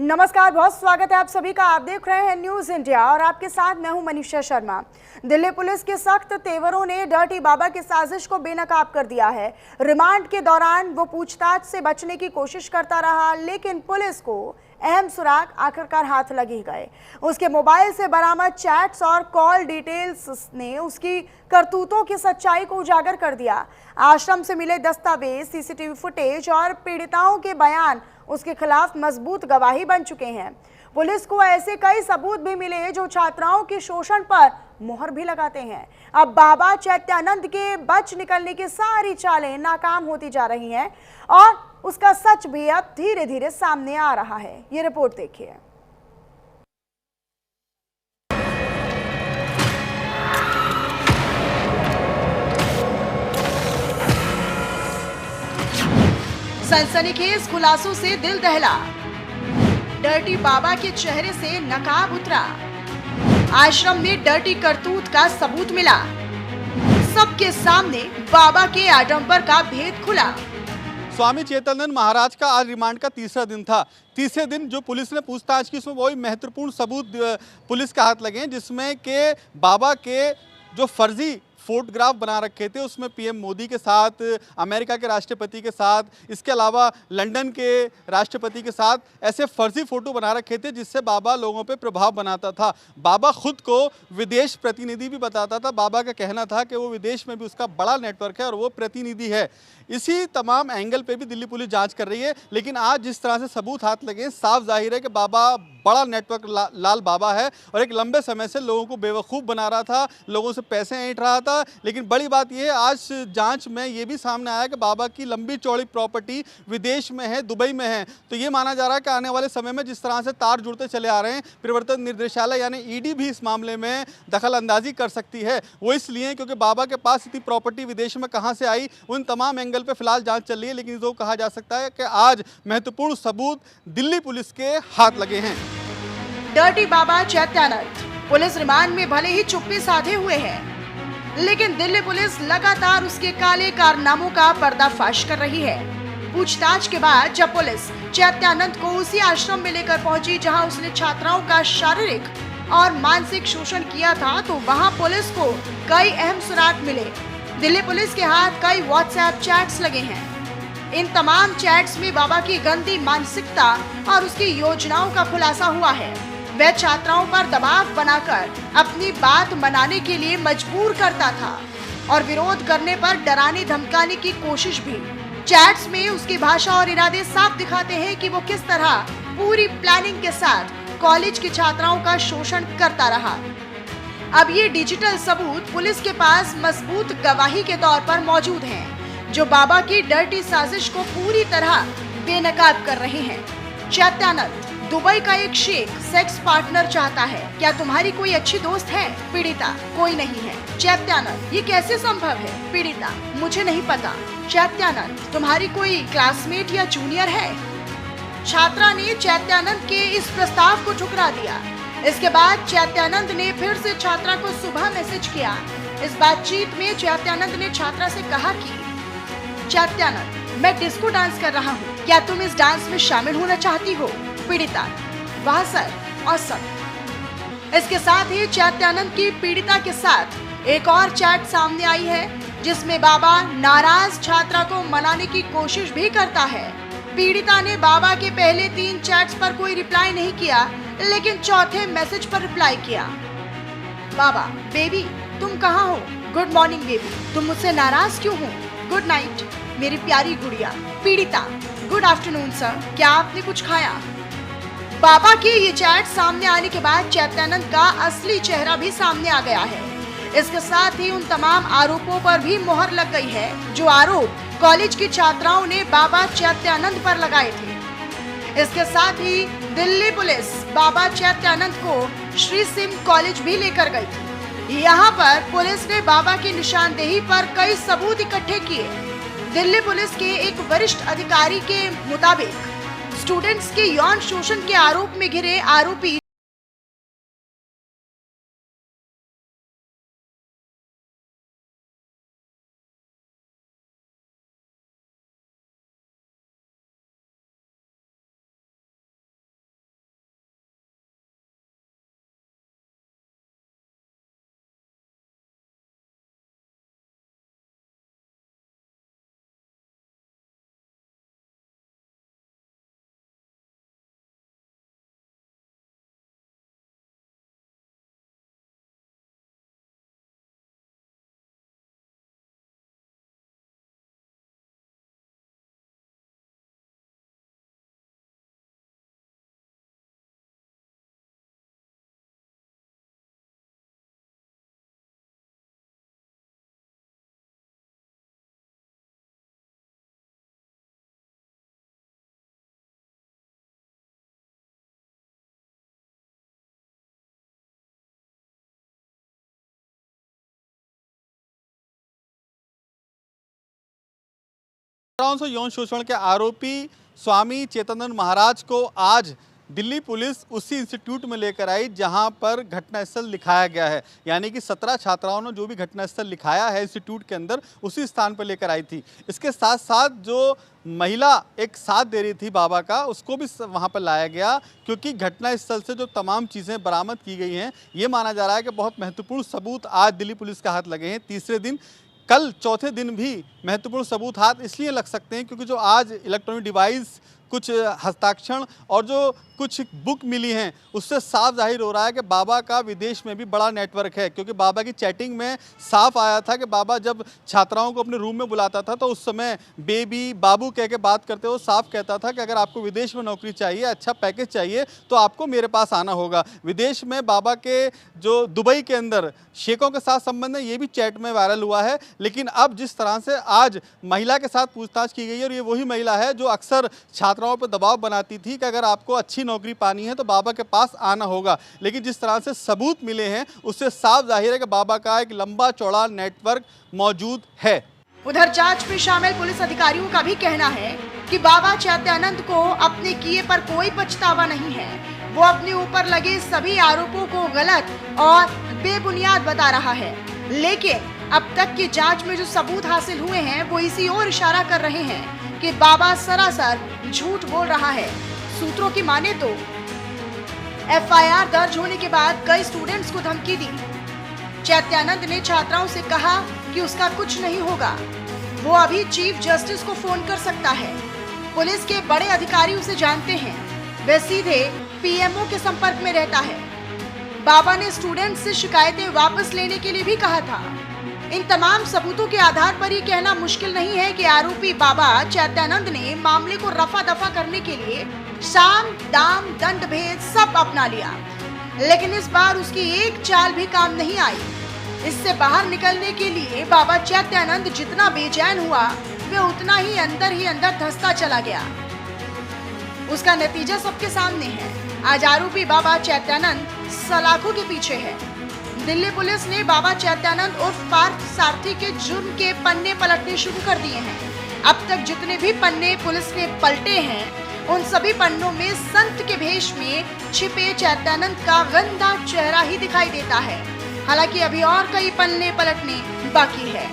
नमस्कार, बहुत स्वागत है आप सभी का। आप देख रहे हैं न्यूज इंडिया और आपके साथ मैं हूं मनीषा शर्मा। दिल्ली पुलिस के सख्त तेवरों ने डर्टी बाबा की साजिश को बेनकाब कर दिया है। रिमांड के दौरान वो पूछताछ से बचने की कोशिश करता रहा, लेकिन पुलिस को अहम सुराग आखिरकार हाथ लग ही गए। उसके मोबाइल से बरामद चैट्स और कॉल डिटेल्स ने उसकी करतूतों की सच्चाई को उजागर कर दिया। आश्रम से मिले दस्तावेज, सीसीटीवी फुटेज और पीड़िताओं के बयान उसके खिलाफ मजबूत गवाही बन चुके हैं। पुलिस को ऐसे कई सबूत भी मिले जो छात्राओं के शोषण पर मोहर भी लगाते हैं। अब बाबा चैत्यानंद के बच निकलने की सारी चालें नाकाम होती जा रही हैं और उसका सच भी अब धीरे धीरे सामने आ रहा है। ये रिपोर्ट देखिए। सनसनीखेज खुलासों से दिल दहला, डर्टी बाबा के चेहरे से नकाब उतरा, आश्रम में डर्टी करतूत का सबूत मिला, सबके सामने बाबा के आडंबर का भेद खुला। स्वामी चैतन्यानंद महाराज का आज रिमांड का तीसरा दिन था। तीसरे दिन जो पुलिस ने पूछताछ की उसमें वही महत्वपूर्ण सबूत पुलिस के हाथ लगे हैं, जिसमें के बाबा के जो फर्जी फोटोग्राफ बना रखे थे उसमें पीएम मोदी के साथ, अमेरिका के राष्ट्रपति के साथ, इसके अलावा लंदन के राष्ट्रपति के साथ ऐसे फर्जी फोटो बना रखे थे जिससे बाबा लोगों पे प्रभाव बनाता था। बाबा खुद को विदेश प्रतिनिधि भी बताता था। बाबा का कहना था कि वो विदेश में भी उसका बड़ा नेटवर्क है और वो प्रतिनिधि है। इसी तमाम एंगल पे भी दिल्ली पुलिस जांच कर रही है, लेकिन आज जिस तरह से सबूत हाथ लगे साफ जाहिर है कि बाबा बड़ा नेटवर्क लाल बाबा है और एक लंबे समय से लोगों को बेवकूफ़ बना रहा था, लोगों से पैसे ऐंठ रहा था। लेकिन बड़ी बात यह है, आज जांच में ये भी सामने आया कि बाबा की लंबी चौड़ी प्रॉपर्टी विदेश में है, दुबई में है। तो ये माना जा रहा है कि आने वाले समय में जिस तरह से तार जुड़ते चले आ रहे हैं, प्रवर्तन निर्देशालय यानी ईडी भी इस मामले में दखल अंदाजी कर सकती है। वो इसलिए क्योंकि बाबा के पास इतनी प्रॉपर्टी विदेश में कहाँ से आई, उन तमाम एंगल पे फिलहाल जांच चल रही है। लेकिन जो कहा जा सकता है कि आज महत्वपूर्ण सबूत दिल्ली पुलिस के हाथ लगे हैं। डर्टी बाबा चैत्यानंद पुलिस रिमांड में भले ही चुप्पी साधे हुए हैं, लेकिन दिल्ली पुलिस लगातार उसके काले कारनामों का पर्दाफाश कर रही है। पूछताछ के बाद जब पुलिस चैत्यानंद को उसी आश्रम में लेकर पहुंची जहां उसने छात्राओं का शारीरिक और मानसिक शोषण किया था, तो वहां पुलिस को कई अहम सुराग मिले। दिल्ली पुलिस के हाथ कई व्हाट्सएप चैट्स लगे हैं। इन तमाम चैट्स में बाबा की गंदी मानसिकता और उसकी योजनाओं का खुलासा हुआ है। वह छात्राओं पर दबाव बनाकर अपनी बात मनाने के लिए मजबूर करता था और विरोध करने पर डराने धमकाने की कोशिश भी। चैट्स में उसकी भाषा और इरादे साफ दिखाते हैं कि वो किस तरह पूरी प्लानिंग के साथ कॉलेज की छात्राओं का शोषण करता रहा। अब ये डिजिटल सबूत पुलिस के पास मजबूत गवाही के तौर पर मौजूद हैं, जो बाबा की डर्टी साजिश को पूरी तरह बेनकाब कर रहे हैं। चैत्यानंद, दुबई का एक शेख सेक्स पार्टनर चाहता है। क्या तुम्हारी कोई अच्छी दोस्त है? पीड़िता, कोई नहीं है। चैत्यानंद, ये कैसे संभव है? पीड़िता, मुझे नहीं पता। चैत्यानंद, तुम्हारी कोई क्लासमेट या जूनियर है? छात्रा ने चैत्यानंद के इस प्रस्ताव को ठुकरा दिया। इसके बाद चैत्यानंद ने फिर से छात्रा को सुबह मैसेज किया। इस बातचीत में चैत्यानंद ने छात्रा से कहा कि चैत्यानंद, मैं डिस्को डांस कर रहा हूँ, क्या तुम इस डांस में शामिल होना चाहती हो? पीड़िता, वाह सर, ऑसम। इसके साथ ही चैत्यानंद की पीड़िता के साथ एक और चैट सामने आई है, जिसमें बाबा नाराज छात्रा को मनाने की कोशिश भी करता है। पीड़िता ने बाबा के पहले 3 चैट्स पर कोई रिप्लाई नहीं किया, लेकिन चौथे मैसेज पर रिप्लाई किया। बाबा, बेबी तुम कहाँ हो? गुड मॉर्निंग बेबी, तुम मुझसे नाराज क्यों हो? गुड नाइट मेरी प्यारी गुड़िया। पीड़िता, गुड आफ्टरनून सर, क्या आपने कुछ खाया? बाबा के ये चैट सामने आने के बाद चैत्यानंद का असली चेहरा भी सामने आ गया है। इसके साथ ही उन तमाम आरोपों पर भी मोहर लग गई है जो आरोप कॉलेज की छात्राओं ने बाबा चैत्यानंद पर लगाए थे। इसके साथ ही दिल्ली पुलिस बाबा चैत्यानंद को श्री सिम कॉलेज भी लेकर गई थी। यहाँ पर पुलिस ने बाबा की निशानदेही पर कई सबूत इकट्ठे किए। दिल्ली पुलिस के एक वरिष्ठ अधिकारी के मुताबिक स्टूडेंट्स के यौन शोषण के आरोप में घिरे आरोपी छात्राओं से यौन शोषण के आरोपी स्वामी चेतनानंद महाराज को आज दिल्ली पुलिस उसी इंस्टीट्यूट में लेकर आई जहां पर घटनास्थल लिखाया गया है। यानी कि 17 छात्राओं ने जो भी घटनास्थल लिखाया है इंस्टीट्यूट के अंदर, उसी स्थान पर लेकर आई थी। इसके साथ साथ जो महिला एक साथ दे रही थी बाबा का, उसको भी वहां पर लाया गया, क्योंकि घटनास्थल से जो तमाम चीज़ें बरामद की गई हैं, ये माना जा रहा है कि बहुत महत्वपूर्ण सबूत आज दिल्ली पुलिस के हाथ लगे हैं। तीसरे दिन, कल चौथे दिन भी महत्वपूर्ण सबूत हाथ इसलिए लग सकते हैं क्योंकि जो आज इलेक्ट्रॉनिक डिवाइस, कुछ हस्ताक्षर और जो कुछ बुक मिली हैं, उससे साफ जाहिर हो रहा है कि बाबा का विदेश में भी बड़ा नेटवर्क है। क्योंकि बाबा की चैटिंग में साफ आया था कि बाबा जब छात्राओं को अपने रूम में बुलाता था तो उस समय बेबी, बाबू कह के बात करते हुए साफ कहता था कि अगर आपको विदेश में नौकरी चाहिए, अच्छा पैकेज चाहिए, तो आपको मेरे पास आना होगा। विदेश में बाबा के जो दुबई के अंदर शेखों के साथ संबंध है, ये भी चैट में वायरल हुआ है। लेकिन अब जिस तरह से आज महिला के साथ पूछताछ की गई है, और ये वही महिला है जो अक्सर छात्राओं पर दबाव बनाती थी कि अगर आपको अच्छी नौकरी पानी है तो बाबा के पास आना होगा। लेकिन जिस तरह से सबूत मिले हैं, उससे साफ जाहिर है कि बाबा का एक लंबा चौड़ा नेटवर्क मौजूद है। उधर जांच में शामिल पुलिस अधिकारियों का भी कहना है कि बाबा चैत्यानंद को अपने किए पर कोई पछतावा नहीं है। वो अपने ऊपर लगे सभी आरोपों को गलत और बेबुनियाद बता रहा है। लेकिन अब तक की जांच में जो सबूत हासिल हुए हैं, वो इसी ओर इशारा कर रहे हैं कि बाबा सरासर झूठ बोल रहा है। सूत्रों की माने तो एफआईआर दर्ज होने के बाद कई स्टूडेंट्स को धमकी दी। चैत्यानंद ने छात्राओं से कहा कि उसका कुछ नहीं होगा, वो अभी चीफ जस्टिस को फोन कर सकता है। पुलिस के बड़े अधिकारी उसे जानते हैं, वह सीधे पीएमओ के संपर्क में रहता है। बाबा ने स्टूडेंट्स से शिकायतें वापस लेने के लिए भी कहा था। इन तमाम सबूतों के आधार पर ये कहना मुश्किल नहीं है कि आरोपी बाबा चैत्यानंद ने मामले को रफा दफा करने के लिए साम, दाम, दंड भेद सब अपना लिया। लेकिन इस बार उसकी एक चाल भी काम नहीं आई। इससे बाहर निकलने के लिए बाबा चैत्यानंद जितना बेचैन हुआ, वह उतना ही अंदर धंसता चला गया। उसका नतीजा सबके सामने है। आज आरोपी बाबा चैत्यानंद सलाखों के पीछे है। दिल्ली पुलिस ने बाबा चैत्यानंद उर्फ पार्थ सारथी के जुर्म के पन्ने पलटने शुरू कर दिए हैं। अब तक जितने भी पन्ने पुलिस ने पलटे हैं, उन सभी पन्नों में संत के भेष में छिपे चैत्यानंद का गंदा चेहरा ही दिखाई देता है। हालांकि अभी और कई पन्ने पलटने बाकी है।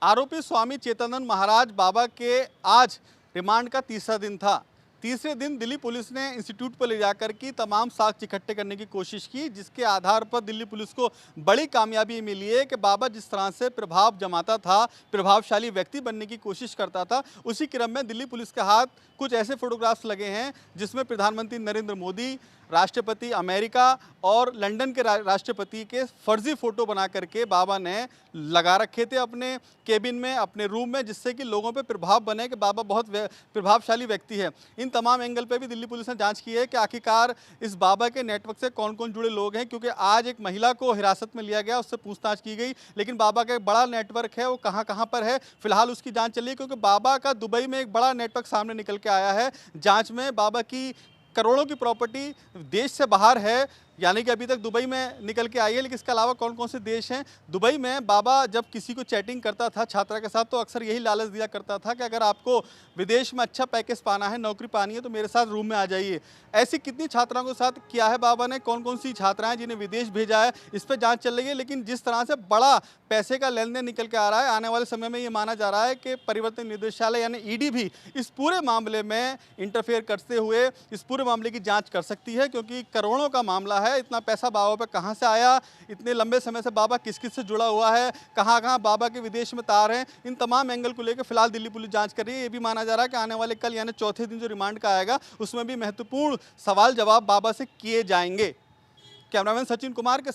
आरोपी स्वामी चेतनानंद महाराज बाबा के आज रिमांड का तीसरा दिन था। तीसरे दिन दिल्ली पुलिस ने इंस्टीट्यूट पर ले जाकर की तमाम साक्ष्य इकट्ठे करने की कोशिश की, जिसके आधार पर दिल्ली पुलिस को बड़ी कामयाबी मिली है कि बाबा जिस तरह से प्रभाव जमाता था, प्रभावशाली व्यक्ति बनने की कोशिश करता था, उसी क्रम में दिल्ली पुलिस के हाथ कुछ ऐसे फोटोग्राफ्स लगे हैं जिसमें प्रधानमंत्री नरेंद्र मोदी, राष्ट्रपति अमेरिका और लंदन के राष्ट्रपति के फर्जी फोटो बना करके बाबा ने लगा रखे थे अपने केबिन में, अपने रूम में, जिससे कि लोगों पे प्रभाव बने कि बाबा बहुत प्रभावशाली व्यक्ति है। इन तमाम एंगल पे भी दिल्ली पुलिस ने जांच की है कि आखिरकार इस बाबा के नेटवर्क से कौन कौन जुड़े लोग हैं, क्योंकि आज एक महिला को हिरासत में लिया गया, उससे पूछताछ की गई, लेकिन बाबा का एक बड़ा नेटवर्क है, वो कहाँ कहाँ पर है फिलहाल उसकी जाँच चल रही है। क्योंकि बाबा का दुबई में एक बड़ा नेटवर्क सामने निकल के आया है। जाँच में बाबा की करोड़ों की प्रॉपर्टी देश से बाहर है, यानी कि अभी तक दुबई में निकल के आई है। लेकिन इसके अलावा कौन कौन से देश हैं? दुबई में बाबा जब किसी को चैटिंग करता था छात्रा के साथ, तो अक्सर यही लालच दिया करता था कि अगर आपको विदेश में अच्छा पैकेज पाना है, नौकरी पानी है, तो मेरे साथ रूम में आ जाइए। ऐसी कितनी छात्राओं के साथ किया है बाबा ने? कौन कौन सी छात्राएं जिन्हें विदेश भेजा है, इस पर जाँच चल रही है। लेकिन जिस तरह से बड़ा पैसे का लेन देन निकल के आ रहा है, आने वाले समय में ये माना जा रहा है कि परिवर्तन निदेशालय यानी ईडी भी इस पूरे मामले में इंटरफेयर करते हुए इस पूरे मामले की जाँच कर सकती है, क्योंकि करोड़ों का मामला है। इतना पैसा बाबा पे कहाँ से आया, इतने लंबे समय से बाबा किस किस से जुड़ा हुआ है, कहाँ कहाँ बाबा के विदेश में तार हैं, इन तमाम एंगल को लेकर फिलहाल दिल्ली पुलिस जांच कर रही है। ये भी माना जा रहा है कि आने वाले कल यानी चौथे दिन जो रिमांड का आएगा, उसमें भी महत्वपूर्ण सवाल जवाब बाबा से किए जाएंगे। कैमरामैन सचिन कुमार के